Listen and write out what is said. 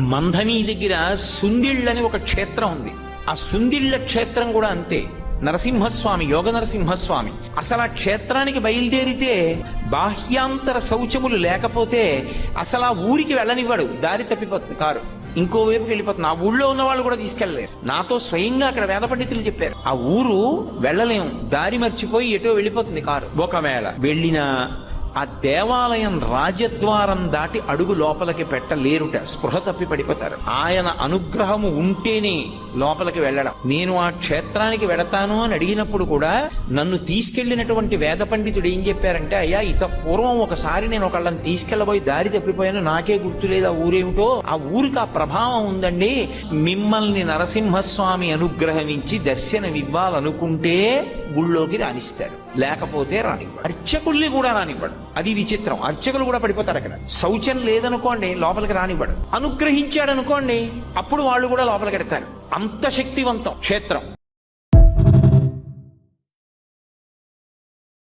మంధని దగ్గర సుందిళ్ళని ఒక క్షేత్రం ఉంది. ఆ సుందిళ్ళ క్షేత్రం కూడా అంతే. నరసింహస్వామి, యోగ నరసింహస్వామి. అసలు ఆ క్షేత్రానికి బయలుదేరితే బాహ్యాంతర శౌచములు లేకపోతే అసలు ఆ ఊరికి వెళ్ళనివ్వడు. దారి తప్పిపోతుంది కారు, ఇంకోవైపుకి వెళ్ళిపోతుంది. ఆ ఊళ్ళో ఉన్న వాళ్ళు కూడా తీసుకెళ్లలేరు. నాతో స్వయంగా అక్కడ వేద పండితులు చెప్పారు, ఆ ఊరు వెళ్ళలేము, దారి మర్చిపోయి ఎటో వెళ్ళిపోతుంది కారు. ఒకవేళ వెళ్ళినా ఆ దేవాలయం రాజద్వారం దాటి అడుగు లోపలికి పెట్టలేరుట, స్పృహ తప్పి పడిపోతారు. ఆయన అనుగ్రహము ఉంటేనే లోపలికి వెళ్ళడం. నేను ఆ క్షేత్రానికి వెడతాను అని అడిగినప్పుడు కూడా నన్ను తీసుకెళ్లినటువంటి వేద పండితుడు ఏం చెప్పారంటే, అయ్యా ఇత పూర్వం ఒకసారి నేను ఒకళ్ళని తీసుకెళ్లబోయి దారి తప్పిపోయాను, నాకే గుర్తులేదు ఆ ఊరేమిటో. ఆ ఊరికి ఆ ప్రభావం ఉందండి. మిమ్మల్ని నరసింహస్వామి అనుగ్రహమించి దర్శనమివ్వాలనుకుంటే గుళ్ళోకి రాణిస్తాడు, లేకపోతే రానివ్వడు. అర్చకుల్ని కూడా రానివ్వడు. అది విచిత్రం. అర్చకులు కూడా పడిపోతారు అక్కడ. శౌచం లేదనుకోండి లోపలికి రానివ్వడు. అనుగ్రహించాడు అనుకోండి అప్పుడు వాళ్ళు కూడా లోపలికి ఎడతారు. అంత శక్తివంతం క్షేత్రం.